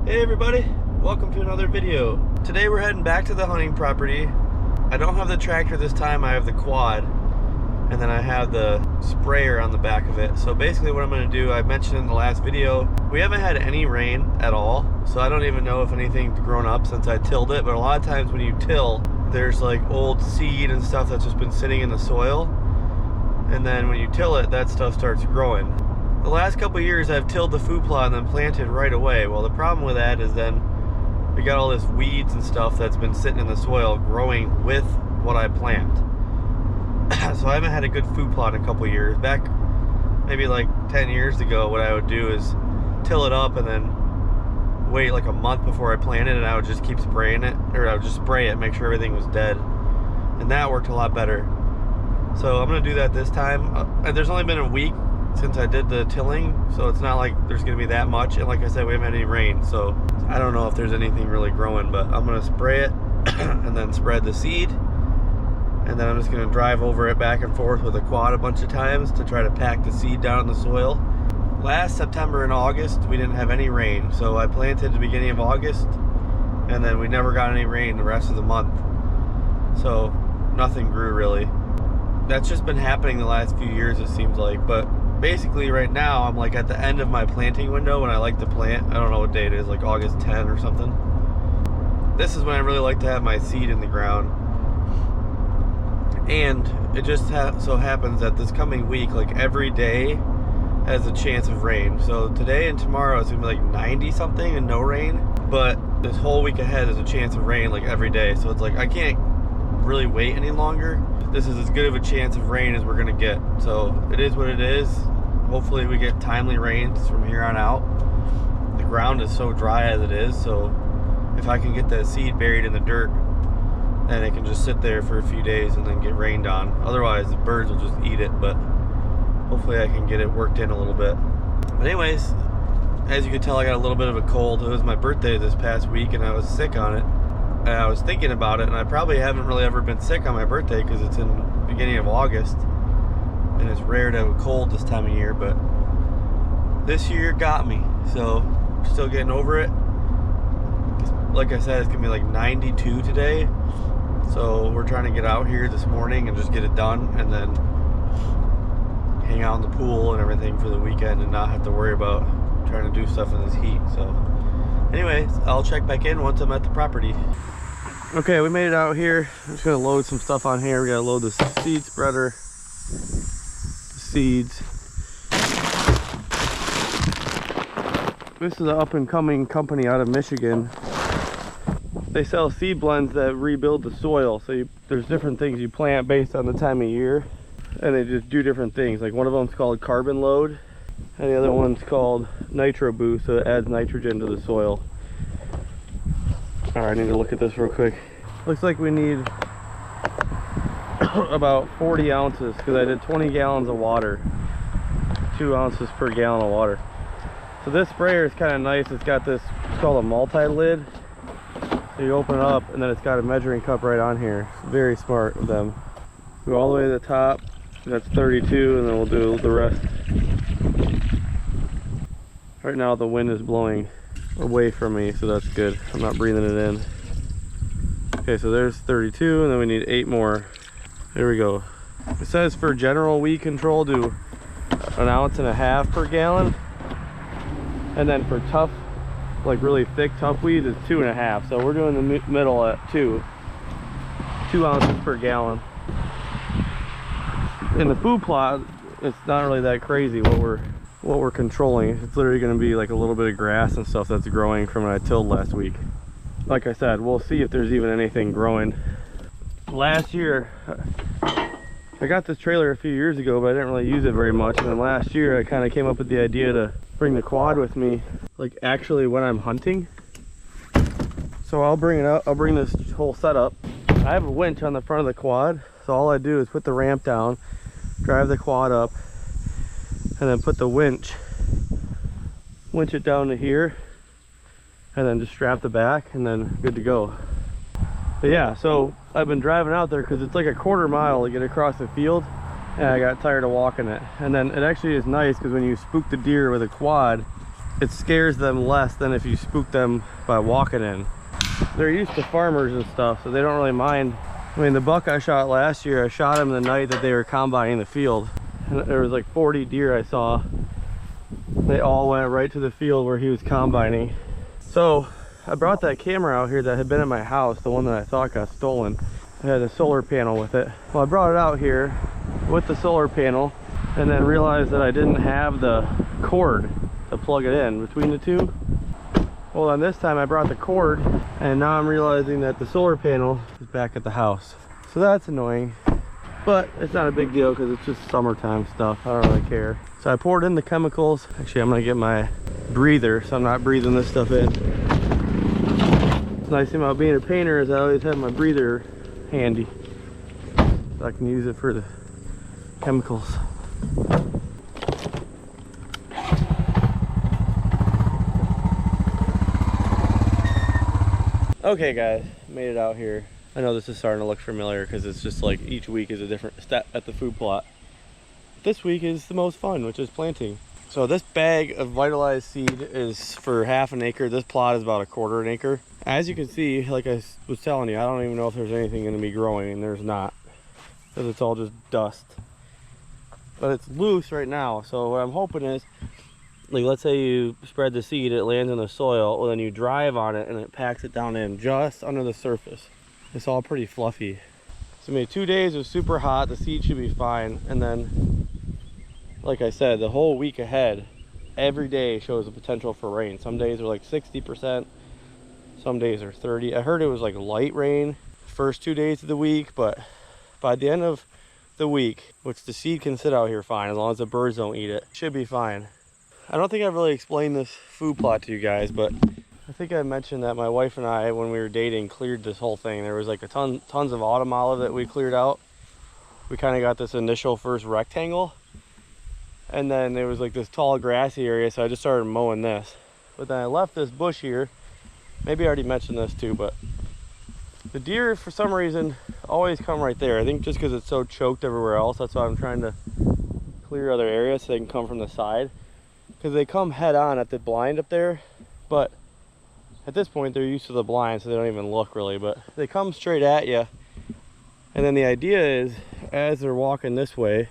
Hey everybody, welcome to another video. Today we're heading back to the hunting property. I don't have the tractor this time, I have the quad, and then I have the sprayer on the back of it. So basically what I'm going to do, I mentioned in the last video, we haven't had any rain at all, so I don't even know if anything's grown up since I tilled it. But a lot of times when you till, there's like old seed and stuff that's just been sitting in the soil, and then when you till it, that stuff starts growing. The last couple of years I've tilled the food plot and then planted right away. Well, the problem with that is then we got all this weeds and stuff that's been sitting in the soil growing with what I plant. So I haven't had a good food plot in a couple of years. Back maybe like 10 years ago, what I would do is till it up and then wait like a month before I plant it, and I would just keep spraying it, or I would just spray it, make sure everything was dead. And that worked a lot better. So I'm gonna do that this time. There's only been a week since I did the tilling, so it's not like there's gonna be that much, and like I said, we haven't had any rain, so I don't know if there's anything really growing. But I'm gonna spray it and then spread the seed, and then I'm just gonna drive over it back and forth with a quad a bunch of times to try to pack the seed down in the soil. Last September and August we didn't have any rain, so I planted at the beginning of August, and then we never got any rain the rest of the month, so nothing grew really. That's just been happening the last few years, it seems like. But basically right now I'm like at the end of my planting window when I like to plant. I don't know what day it is, like August 10 or something. This is when I really like to have my seed in the ground. And it just so happens that this coming week, like every day has a chance of rain. So today and tomorrow it's gonna be like 90 something and no rain, but this whole week ahead is a chance of rain like every day. So it's like I can't really wait any longer. This is as good of a chance of rain as we're gonna get. So it is what it is. Hopefully we get timely rains from here on out. The ground is so dry as it is, so if I can get that seed buried in the dirt, then it can just sit there for a few days and then get rained on. Otherwise the birds will just eat it, but hopefully I can get it worked in a little bit. But anyways, as you can tell, I got a little bit of a cold. It was my birthday this past week and I was sick on it. And I was thinking about it, and I probably haven't really ever been sick on my birthday because it's in the beginning of August and it's rare to have a cold this time of year, but this year got me, so still getting over it. Like I said, it's gonna be like 92 today, so we're trying to get out here this morning and just get it done, and then hang out in the pool and everything for the weekend and not have to worry about trying to do stuff in this heat. So anyways, I'll check back in once I'm at the property. Okay, we made it out here. I'm just gonna load some stuff on here. We gotta load the seed spreader, the seeds. This is an up and coming company out of Michigan. They sell seed blends that rebuild the soil. So there's different things you plant based on the time of year, and they just do different things. Like one of them's called Carbon Load, and the other one's called Nitro Boost, so it adds nitrogen to the soil. All right, I need to look at this real quick. Looks like we need about 40 ounces because I did 20 gallons of water, 2 ounces per gallon of water. So this sprayer is kind of nice. It's got this, it's called a multi-lid. So you open it up and then it's got a measuring cup right on here. It's very smart of them. Go all the way to the top. That's 32, and then we'll do the rest. Right now the wind is blowing away from me, so that's good. I'm not breathing it in. Okay, so there's 32, and then we need 8 more. There we go. It says for general weed control, do 1.5 ounces per gallon, and then for tough, like really thick tough weeds, it's 2.5. So we're doing the middle at 2 ounces per gallon. In the food plot, it's not really that crazy what we're controlling. It's literally going to be like a little bit of grass and stuff that's growing from when I tilled last week. Like I said, we'll see if there's even anything growing. Last year, I got this trailer a few years ago, but I didn't really use it very much. And then last year, I kind of came up with the idea to bring the quad with me, like actually when I'm hunting. So I'll bring it up. I'll bring this whole setup. I have a winch on the front of the quad, so all I do is put the ramp down, drive the quad up, and then put the winch it down to here, and then just strap the back, and then good to go. But yeah, so I've been driving out there because it's like a 1/4 mile to get across the field, and I got tired of walking it. And then it actually is nice because when you spook the deer with a quad, it scares them less than if you spook them by walking in. They're used to farmers and stuff, so they don't really mind. I mean, the buck I shot last year, I shot him the night that they were combining the field. And there was like 40 deer I saw. They all went right to the field where he was combining. So I brought that camera out here that had been in my house, the one that I thought got stolen. It had a solar panel with it. Well, I brought it out here with the solar panel and then realized that I didn't have the cord to plug it in between the two. Well, then this time I brought the cord, and now I'm realizing that the solar panel is back at the house. So that's annoying, but it's not a big deal because it's just summertime stuff. I don't really care. So I poured in the chemicals. Actually, I'm gonna get my breather so I'm not breathing this stuff in. The nice thing about being a painter is I always have my breather handy, so I can use it for the chemicals. Okay guys, made it out here. I know this is starting to look familiar because it's just like each week is a different step at the food plot. This week is the most fun, which is planting. So this bag of vitalized seed is for half an acre. This plot is about 1/4 acre. As you can see, like I was telling you, I don't even know if there's anything going to be growing, and there's not, because it's all just dust. But it's loose right now, so what I'm hoping is, like, let's say you spread the seed, it lands in the soil, well then you drive on it and it packs it down in just under the surface. It's all pretty fluffy. So maybe 2 days was super hot, the seed should be fine, and then, like I said, the whole week ahead, every day shows the potential for rain. Some days are like 60%, some days are 30. I heard it was like light rain first 2 days of the week, but by the end of the week, which the seed can sit out here fine as long as the birds don't eat it, should be fine. I don't think I've really explained this food plot to you guys, but I think I mentioned that my wife and I, when we were dating, cleared this whole thing. There was like tons of autumn olive that we cleared out. We kind of got this initial first rectangle, and then there was like this tall grassy area, so I just started mowing this. But then I left this bush here. Maybe I already mentioned this too, but the deer, for some reason, always come right there. I think just because it's so choked everywhere else, that's why I'm trying to clear other areas so they can come from the side. Because they come head on at the blind up there, but at this point they're used to the blind, so they don't even look really, but they come straight at you. And then the idea is, as they're walking this way,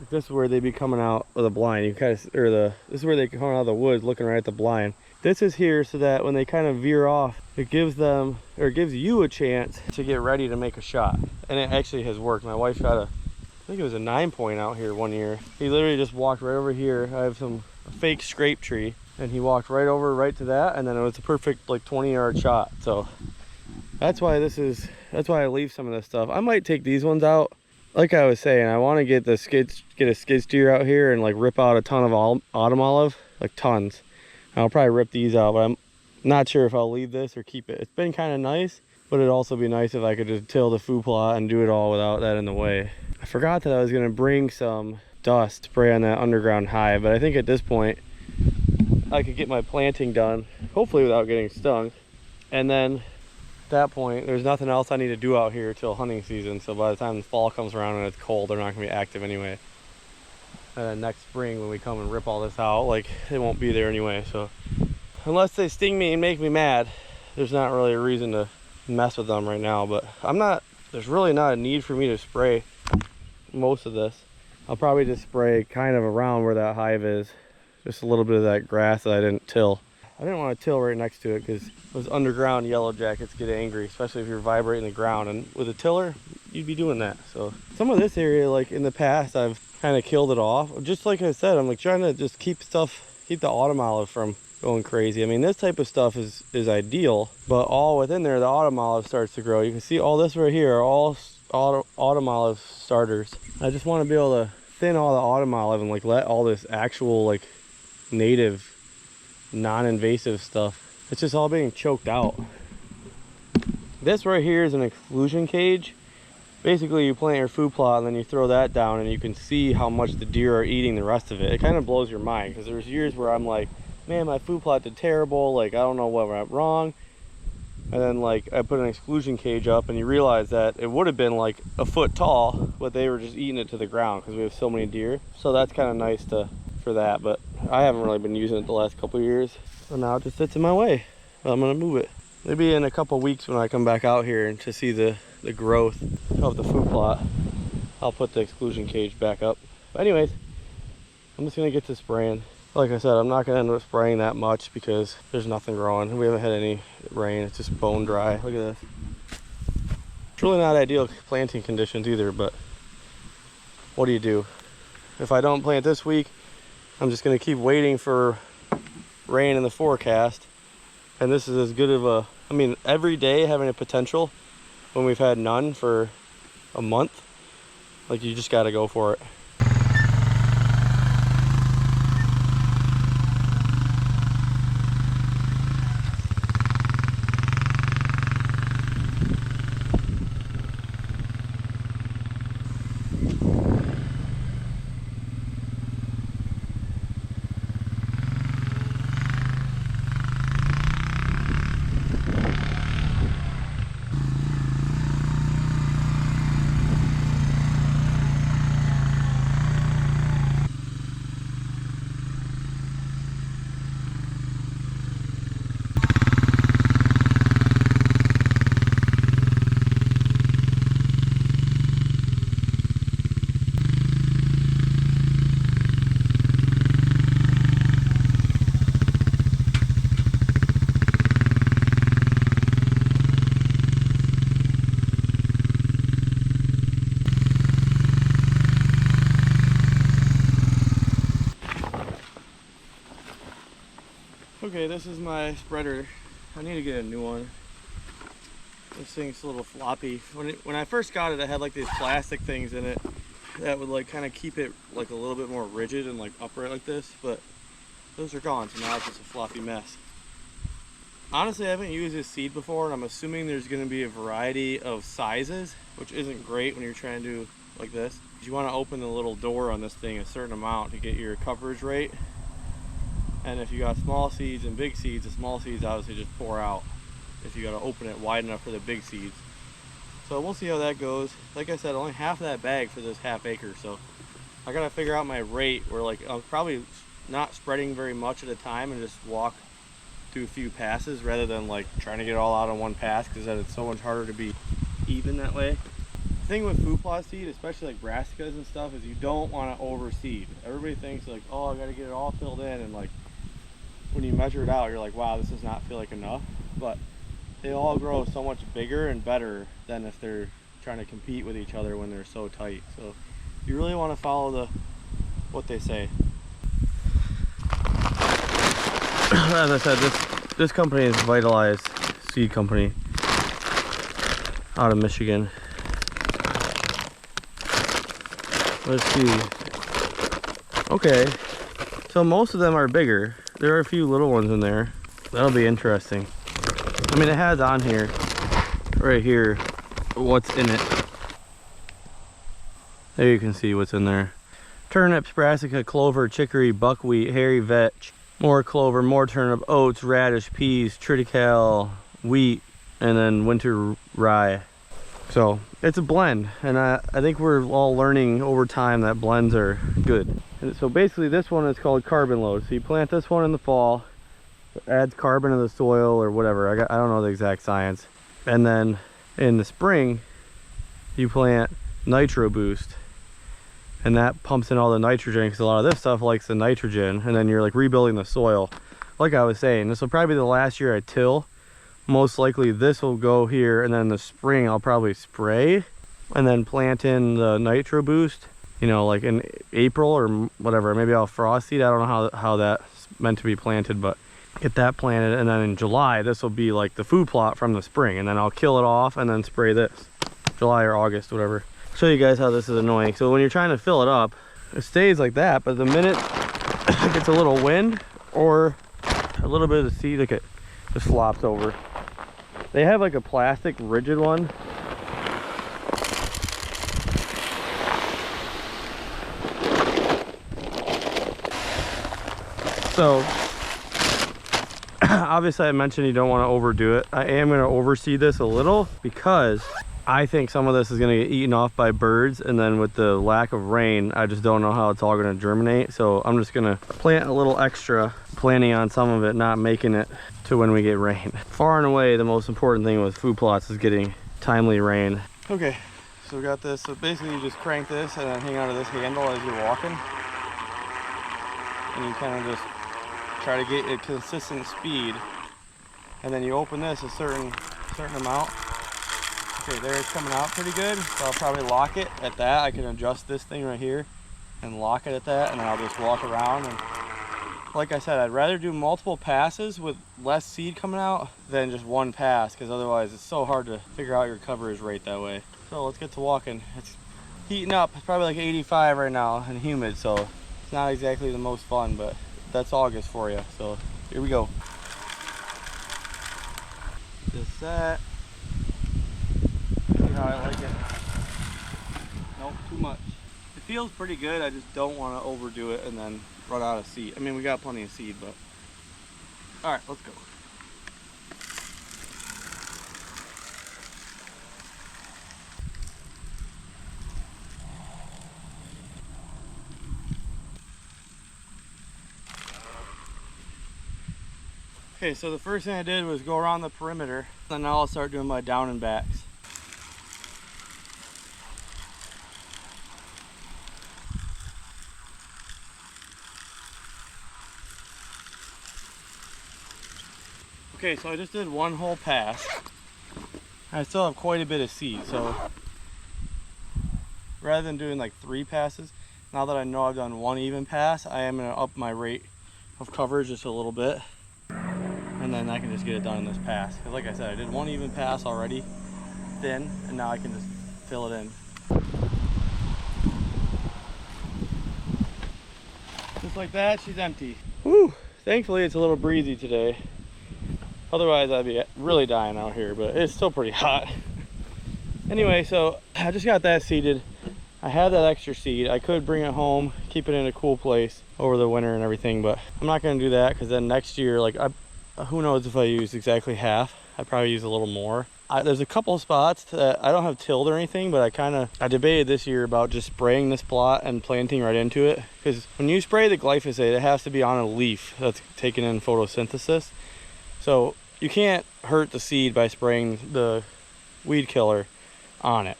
this is where they be coming out of the blind. You kind of, this is where they come out of the woods, looking right at the blind. This is here so that when they kind of veer off, it gives them, or it gives you a chance to get ready to make a shot. And it actually has worked. My wife shot I think it was a 9-point out here one year. He literally just walked right over here. I have a fake scrape tree, and he walked right over right to that, and then it was a perfect like 20-yard shot. So that's why I leave some of this stuff. I might take these ones out. Like I was saying, I want to get a skid steer out here and like rip out a ton of autumn olive, like tons. And I'll probably rip these out, but I'm not sure if I'll leave this or keep it. It's been kind of nice, but it'd also be nice if I could just till the food plot and do it all without that in the way. I forgot that I was going to bring some dust spray on that underground hive, but I think at this point I could get my planting done, hopefully without getting stung. And then at that point, there's nothing else I need to do out here till hunting season. So by the time the fall comes around and it's cold, they're not going to be active anyway. And then next spring when we come and rip all this out, like, they won't be there anyway. So unless they sting me and make me mad, there's not really a reason to mess with them right now. But there's really not a need for me to spray most of this. I'll probably just spray kind of around where that hive is, just a little bit of that grass that I didn't till. I didn't want to till right next to it because those underground yellow jackets get angry, especially if you're vibrating the ground, and with a tiller you'd be doing that. So some of this area, like in the past, I've kind of killed it off. Just like I said, I'm like trying to just keep the autumn olive from going crazy. I mean, this type of stuff is ideal, but all within there the autumn olive starts to grow. You can see all this right here are all autumn olive starters. I just want to be able to thin all the autumn olive and like let all this actual like native non-invasive stuff, it's just all being choked out. This right here is an exclusion cage. Basically you plant your food plot and then you throw that down and you can see how much the deer are eating the rest of it. It kind of blows your mind because there's years where I'm like, man, my food plot did terrible, like I don't know what went wrong. And then like I put an exclusion cage up and you realize that it would have been like a foot tall, but they were just eating it to the ground because we have so many deer. So that's kind of nice for that. But I haven't really been using it the last couple of years. So now it just sits in my way. But I'm gonna move it. Maybe in a couple weeks when I come back out here and to see the growth of the food plot, I'll put the exclusion cage back up. But anyways, I'm just gonna get to spraying. Like I said, I'm not gonna end up spraying that much because there's nothing growing. We haven't had any rain. It's just bone dry. Look at this. It's really not ideal planting conditions either, but what do you do? If I don't plant this week, I'm just gonna keep waiting for rain in the forecast. And this is as good of a, I mean, every day having a potential when we've had none for a month. Like, you just gotta go for it. Okay, this is my spreader. I need to get a new one. This thing's a little floppy. When I first got it, I had like these plastic things in it that would like kind of keep it like a little bit more rigid and like upright like this, but those are gone, so now it's just a floppy mess. Honestly, I haven't used this seed before, and I'm assuming there's going to be a variety of sizes, which isn't great when you're trying to do like this. You want to open the little door on this thing a certain amount to get your coverage rate. And if you got small seeds and big seeds, the small seeds obviously just pour out if you got to open it wide enough for the big seeds. So we'll see how that goes. Like I said, only half of that bag for this half acre, so I gotta figure out my rate where like I'm probably not spreading very much at a time and just walk through a few passes rather than like trying to get it all out on one pass, because then it's so much harder to be even that way. The thing with food plot seed, especially like brassicas and stuff, is you don't want to overseed. Everybody thinks like, oh, I gotta get it all filled in, and like when you measure it out, you're like, wow, this does not feel like enough. But they all grow so much bigger and better than if they're trying to compete with each other when they're so tight. So you really want to follow what they say. As I said, this company is Vitalized Seed Company out of Michigan. Let's see. Okay, so most of them are bigger. There are a few little ones in there. That'll be interesting. I mean, it has on here, right here, what's in it. There you can see what's in there. Turnips, brassica, clover, chicory, buckwheat, hairy vetch, more clover, more turnip, oats, radish, peas, triticale, wheat, and then winter rye. So it's a blend, and I think we're all learning over time that blends are good. And so basically this one is called carbon load. So you plant this one in the fall, it adds carbon to the soil or whatever. I don't know the exact science. And then in the spring you plant Nitro Boost, and that pumps in all the nitrogen, because a lot of this stuff likes the nitrogen, and then you're like rebuilding the soil. Like I was saying, this will probably be the last year I till. Most likely this will go here, and then in the spring I'll probably spray and then plant in the Nitro Boost, you know, like in April or whatever. Maybe I'll frost seed. I don't know how that's meant to be planted, but get that planted, and then in July this will be like the food plot from the spring, and then I'll kill it off and then spray this July or August, whatever. Show you guys how this is annoying. So when you're trying to fill it up, it stays like that, but the minute it gets a little wind or a little bit of the seed, like it just flops over. They have like a plastic rigid one. So obviously I mentioned you don't want to overdo it. I am going to overseed this a little because I think some of this is gonna get eaten off by birds, and then with the lack of rain, I just don't know how it's all gonna germinate. So I'm just gonna plant a little extra, planning on some of it not making it to when we get rain. Far and away, the most important thing with food plots is getting timely rain. Okay, so we got this. So basically you just crank this and then hang onto this handle as you're walking. And you kind of just try to get a consistent speed. And then you open this a certain amount. Okay, there it's coming out pretty good. So I'll probably lock it at that. I can adjust this thing right here and lock it at that, and then I'll just walk around. And like I said, I'd rather do multiple passes with less seed coming out than just one pass, because otherwise it's so hard to figure out your coverage rate that way. So let's get to walking. It's heating up. It's probably like 85 right now and humid, so it's not exactly the most fun, but that's August for you. So here we go. Just that. See how I like it. Nope, too much. It feels pretty good. I just don't want to overdo it and then run out of seed. I mean, we got plenty of seed, but all right, let's go. Okay, so the first thing I did was go around the perimeter, and now I'll start doing my down and backs. Okay, so I just did one whole pass. I still have quite a bit of seed, so rather than doing like 3 passes, now that I know I've done one even pass, I am going to up my rate of coverage just a little bit, and then I can just get it done in this pass. Because like I said, I did one even pass already, thin, and now I can just fill it in. Just like that, she's empty. Whew, thankfully it's a little breezy today. Otherwise I'd be really dying out here, but it's still pretty hot. Anyway, so I just got that seeded. I have that extra seed. I could bring it home, keep it in a cool place over the winter and everything, but I'm not gonna do that, because then next year, like, who knows if I use exactly half. I probably use a little more. There's a couple spots that I don't have tilled or anything, but I debated this year about just spraying this plot and planting right into it, because when you spray the glyphosate, it has to be on a leaf that's taken in photosynthesis. So you can't hurt the seed by spraying the weed killer on it.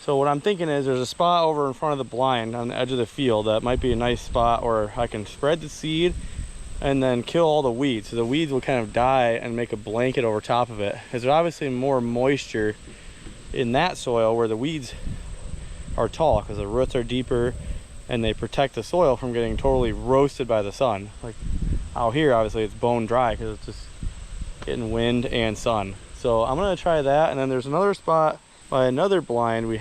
So what I'm thinking is there's a spot over in front of the blind on the edge of the field that might be a nice spot where I can spread the seed and then kill all the weeds. So the weeds will kind of die and make a blanket over top of it. Because there's obviously more moisture in that soil where the weeds are tall, because the roots are deeper and they protect the soil from getting totally roasted by the sun. Like out here, obviously it's bone dry because it's just getting wind and sun. So I'm gonna try that. And then there's another spot by another blind we've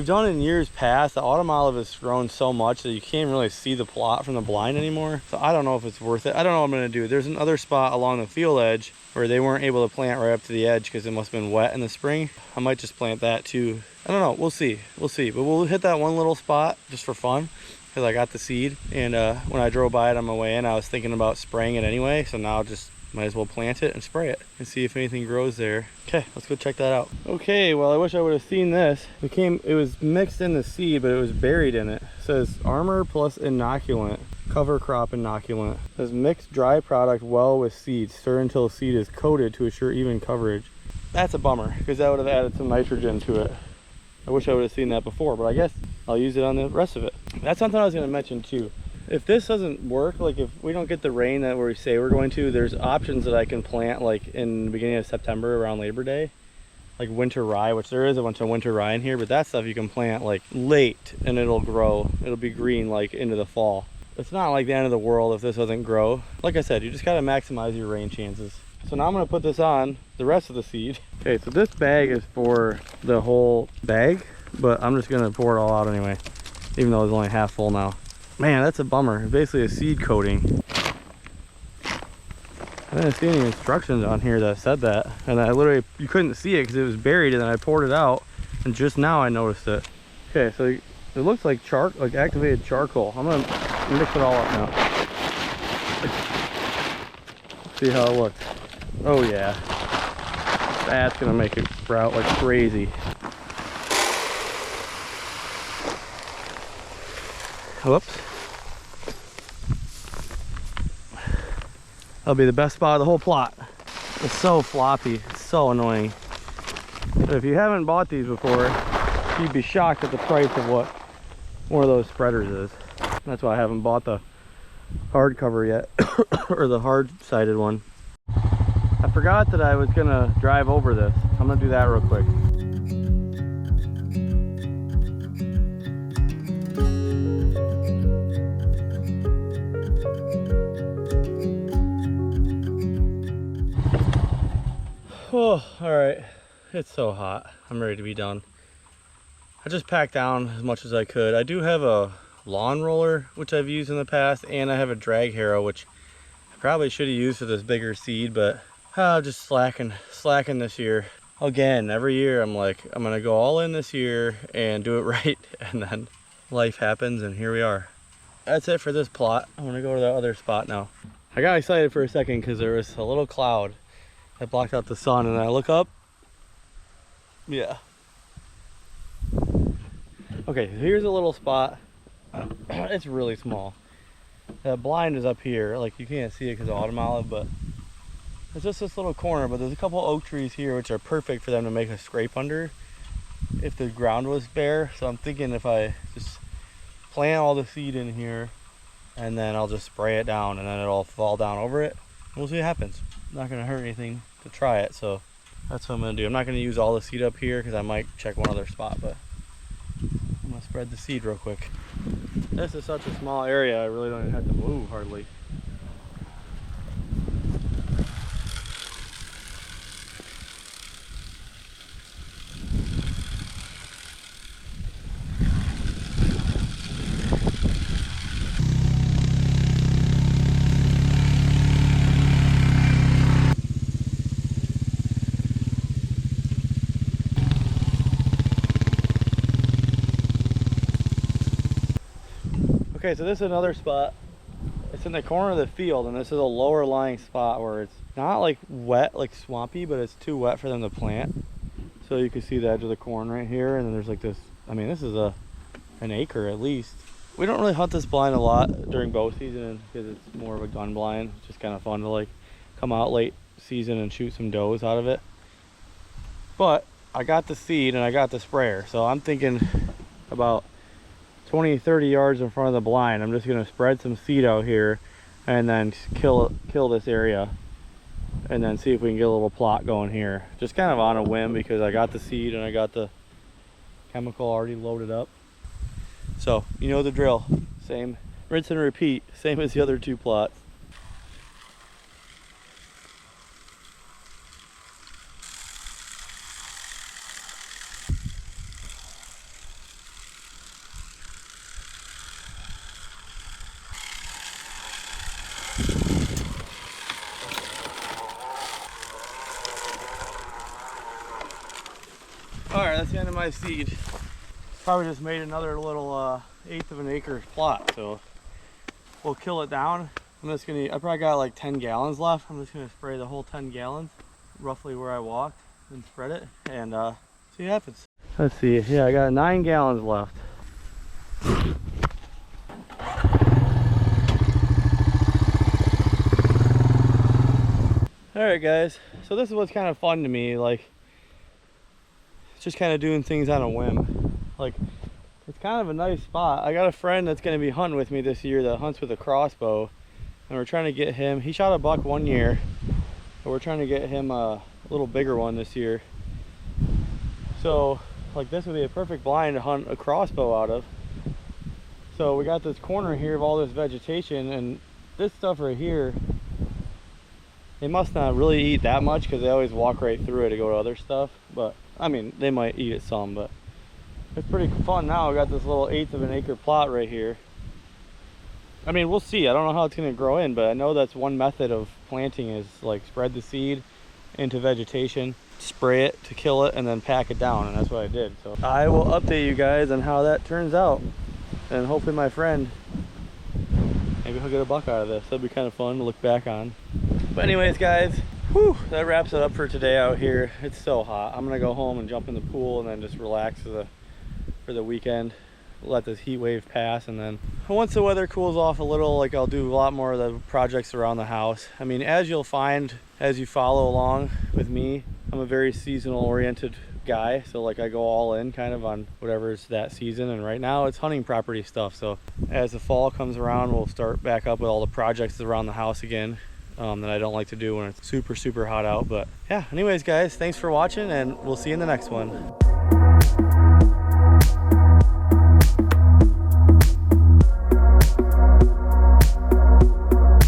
done in years past. The autumn olive has grown so much that you can't really see the plot from the blind anymore. So I don't know if it's worth it. I don't know what I'm gonna do. There's another spot along the field edge where they weren't able to plant right up to the edge because it must have been wet in the spring. I might just plant that too. I don't know, we'll see. But we'll hit that one little spot just for fun, because I got the seed. And when I drove by it on my way in, I was thinking about spraying it anyway. So now just might as well plant it and spray it and see if anything grows there. Okay, let's go check that out. Okay, well, I wish I would have seen this. It was mixed in the seed, but it was buried in it. It says Armor Plus Inoculant, cover crop inoculant. It says mix dry product well with seed. Stir until seed is coated to assure even coverage. That's a bummer, because that would have added some nitrogen to it. I wish I would have seen that before, but I guess I'll use it on the rest of it. That's something I was going to mention too. If this doesn't work, like if we don't get the rain that we say we're going to, there's options that I can plant like in the beginning of September around Labor Day, like winter rye, which there is a bunch of winter rye in here, but that stuff you can plant like late and it'll grow. It'll be green like into the fall. It's not like the end of the world if this doesn't grow. Like I said, you just got to maximize your rain chances. So now I'm going to put this on the rest of the seed. Okay, so this bag is for the whole bag, but I'm just going to pour it all out anyway, even though it's only half full now. Man, that's a bummer. It's basically a seed coating. I didn't see any instructions on here that said that. And I literally, you couldn't see it because it was buried, and then I poured it out, and just now I noticed it. Okay, so it looks like activated charcoal. I'm gonna mix it all up now. See how it looks. Oh yeah. That's gonna make it sprout like crazy. Whoops. That'll be the best spot of the whole plot. It's so floppy, it's so annoying. But if you haven't bought these before, you'd be shocked at the price of what one of those spreaders is. That's why I haven't bought the hardcover yet, or the hard-sided one. I forgot that I was gonna drive over this. I'm gonna do that real quick. Oh, all right. It's so hot. I'm ready to be done. I just packed down as much as I could. I do have a lawn roller, which I've used in the past, and I have a drag harrow, which I probably should have used for this bigger seed, but just slacking this year. Again, every year I'm like, I'm gonna go all in this year and do it right, and then life happens, and here we are. That's it for this plot. I'm gonna go to the other spot now. I got excited for a second because there was a little cloud that blocked out the sun, and I look up. Yeah. Okay, so here's a little spot. It's really small. That blind is up here. Like, you can't see it because of autumn olive, but it's just this little corner. But there's a couple oak trees here which are perfect for them to make a scrape under if the ground was bare. So I'm thinking if I just plant all the seed in here, and then I'll just spray it down, and then it'll fall down over it. We'll see what happens. Not gonna hurt anything to try it, so that's what I'm gonna do. I'm not gonna use all the seed up here because I might check one other spot, but I'm gonna spread the seed real quick. This is such a small area, I really don't even have to move hardly. Okay, so this is another spot. It's in the corner of the field, and this is a lower lying spot where it's not like wet, like swampy, but it's too wet for them to plant. So you can see the edge of the corn right here, and then there's like this, I mean, this is an acre at least. We don't really hunt this blind a lot during bow season because it's more of a gun blind. It's just kind of fun to like come out late season and shoot some does out of it. But I got the seed and I got the sprayer, so I'm thinking about 20-30 yards in front of the blind, I'm just gonna spread some seed out here and then kill this area, and then see if we can get a little plot going here. Just kind of on a whim because I got the seed and I got the chemical already loaded up. So you know the drill. Same rinse and repeat, same as the other two plots. Alright, that's the end of my seed. Probably just made another little 1/8 of an acre plot, so we'll kill it down. I probably got like 10 gallons left. I'm just gonna spray the whole 10 gallons roughly where I walked and spread it and see what happens. Let's see, yeah, I got 9 gallons left. Alright guys, so this is what's kind of fun to me, like just kind of doing things on a whim. Like, it's kind of a nice spot. I got a friend that's going to be hunting with me this year that hunts with a crossbow, and we're trying to get him, he shot a buck one year, but we're trying to get him a little bigger one this year. So like this would be a perfect blind to hunt a crossbow out of. So we got this corner here of all this vegetation, and this stuff right here, they must not really eat that much because they always walk right through it to go to other stuff. But I mean, they might eat it some, but it's pretty fun now. I got this little 1/8 of an acre plot right here. I mean, we'll see. I don't know how it's going to grow in, but I know that's one method of planting is like spread the seed into vegetation, spray it to kill it, and then pack it down, and that's what I did. So I will update you guys on how that turns out, and hopefully my friend, maybe he'll get a buck out of this. That'd be kind of fun to look back on. But anyways guys, whew, that wraps it up for today out here. It's so hot. I'm gonna go home and jump in the pool and then just relax for the weekend. let this heat wave pass, and then once the weather cools off a little, like I'll do a lot more of the projects around the house. I mean, as you'll find as you follow along with me, I'm a very seasonal oriented guy, so like I go all in kind of on whatever's that season, and right now it's hunting property stuff. So as the fall comes around, we'll start back up with all the projects around the house again that I don't like to do when it's super hot out. But yeah, anyways guys, thanks for watching, and we'll see you in the next one.